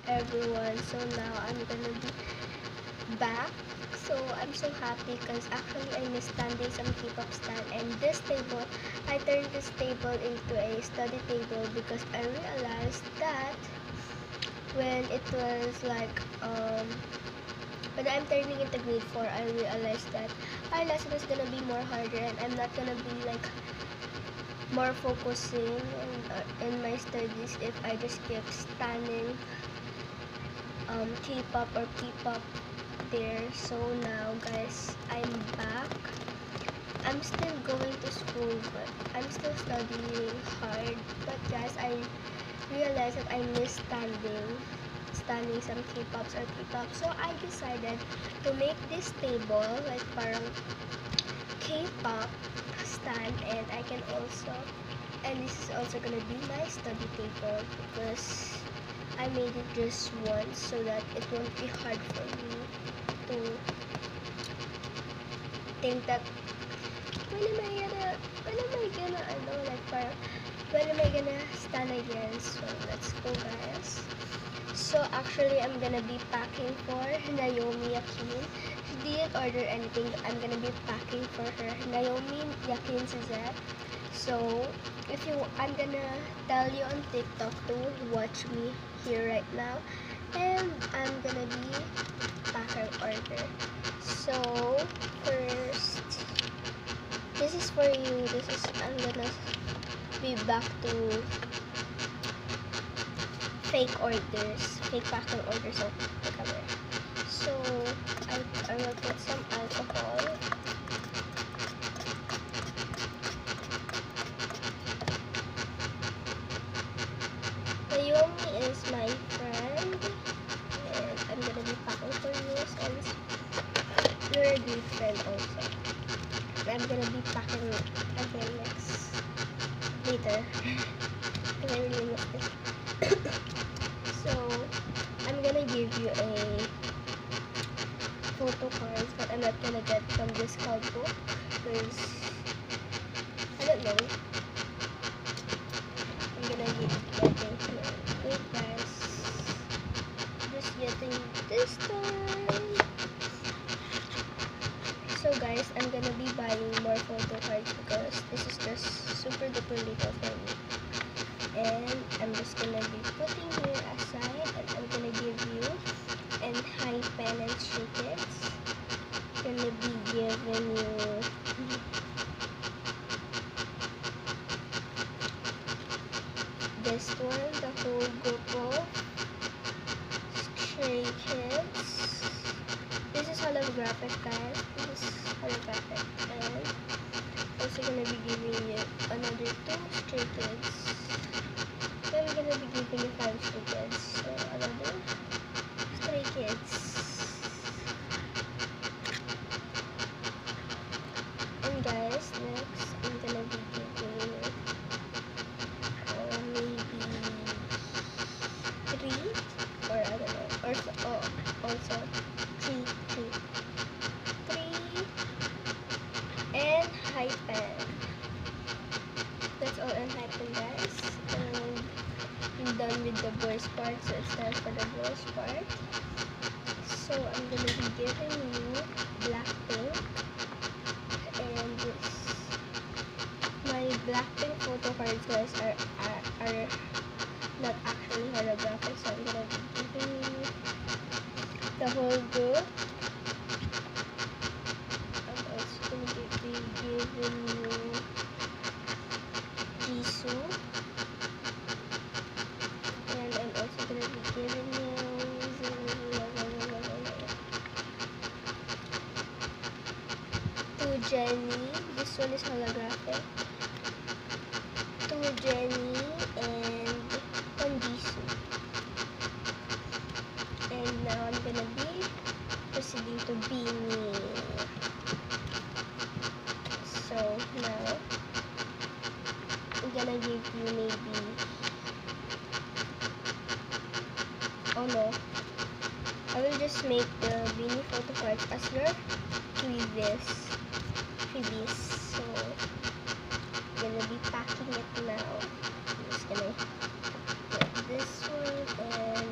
everyone. So now I'm gonna be back. So I'm so happy because actually I missed standing some K-pop stand, and this table, I turned this table into a study table because I realized that when it was like when I'm turning into grade 4, I realized that our lesson is gonna be more harder, and I'm not gonna be like more focusing in my studies if I just keep standing K-pop or P-pop there. So now guys, I'm back. I'm still going to school, but I'm still studying hard. But guys, I realized that I miss standing some K-pops or P-pop. So I decided to make this table like parang K-pop stand, and I can also, and this is also gonna be my study table because I made it just once so that it won't be hard for me to think that when am I gonna like parang when am I gonna stand again. So let's go guys. So actually I'm gonna be packing for Naomi Yakin. She didn't order anything, but I'm gonna be packing for her. Naomi Yakin Suzette. So I'm gonna tell you on TikTok to watch me here right now, and I'm gonna be packing order. So first, this is for you. I'm gonna be back to fake packing orders. So come here. So I will put some alcohol. Naomi is my friend, and I'm gonna be packing for you since you're a good friend also. I'm gonna be packing again later. Because I really miss this. So I'm gonna give you a photo cards, but I'm not gonna get from this card book because I don't know. I'm gonna getting here. Wait guys, just getting this time. So guys, I'm gonna be buying more photo cards because this is just super duper little for me. And I'm just gonna be putting here aside, and I'm gonna give you and high pen and tickets. Gonna be giving you this one, the whole group of Stray Kids. This is holographic guys. This is holographic, and also gonna be giving you another 2 Stray Kids. Then I'm gonna be giving you 5 Stray Kids. So another Stray Kids. And guys, next I'm gonna be giving you maybe 3 or I don't know, or also 3 and high pen. That's all in high pen guys. And I'm done with the boys part, so it's time for the girls part. So I'm gonna be giving you Blackpink, and my Blackpink photo cards guys are not actually holographic, so I'm gonna be giving you the whole group. I'm also gonna be giving you Jisoo, and I'm also gonna be giving you to Jennie. This one is holographic. To Jennie and one Jisoo. And now I'm gonna be proceeding to Beanie. So now I'm gonna give you maybe, oh no, I will just make the Beanie photo cards as your freebies. So I'm gonna be packing it now. I'm just gonna get this one, and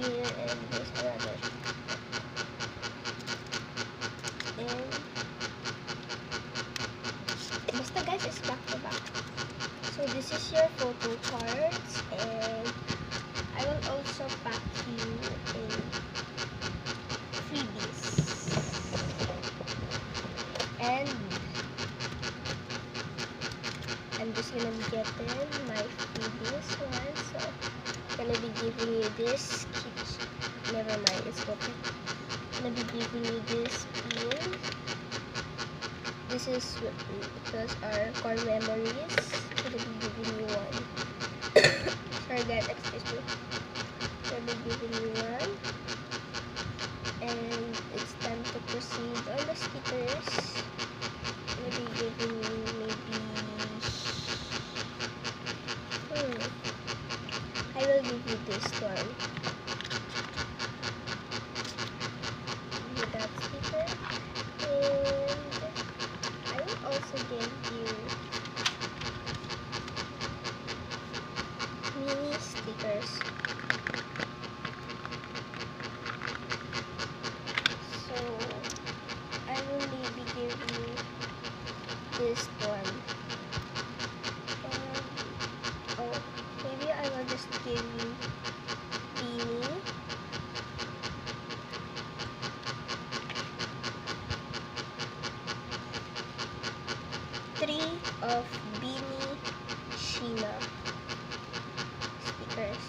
here, and there's another. And basta guys, it's back to back. So this is your photo cards, and I will also pack you in freebies. And I'm just gonna be getting my freebies one. So I'm gonna be giving you this never mind, it's okay. I'm gonna be giving you this pin. This is because our core memories. I'm gonna be giving you one. Sorry guys, excuse me. I'm gonna be giving you one. And it's time to proceed on the stickers. I'm gonna be giving you maybe I will give you this one. With that sticker. And I will also give you mini stickers. So I will maybe give you this one. And oh, maybe I will just give you Beanie. 3 of Beanie Sheena stickers.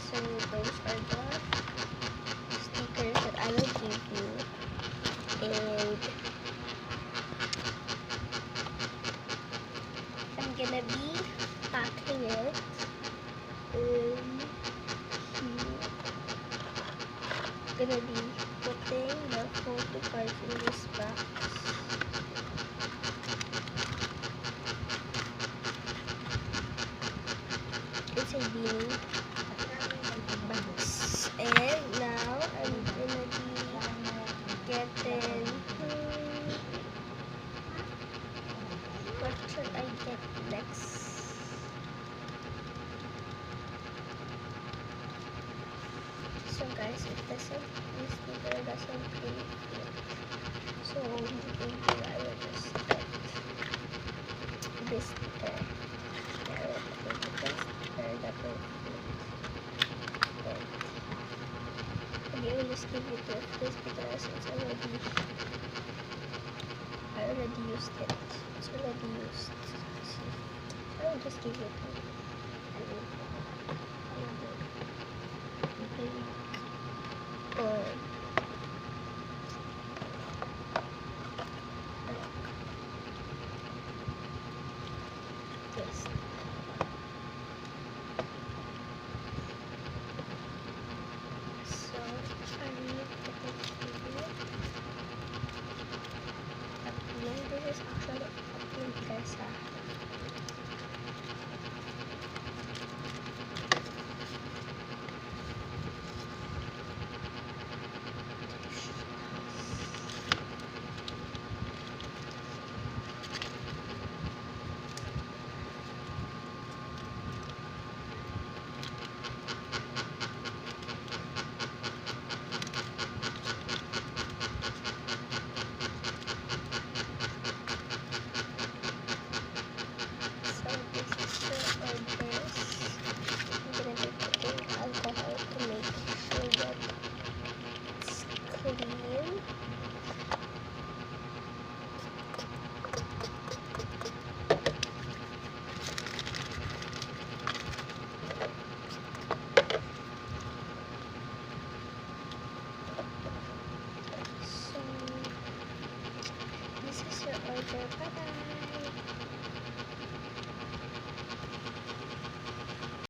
So those are the stickers that I will give you. And I'm gonna be packing it in here. Gonna be putting the photo cards in this box. It's a beanie box. And now I'm gonna be getting what should I get next? So guys, this sticker doesn't really fit. So maybe I will just get this sticker. I will put this sticker that will fit. Okay, I will just give it to this because I already used it. It's already used. See, I will just give it to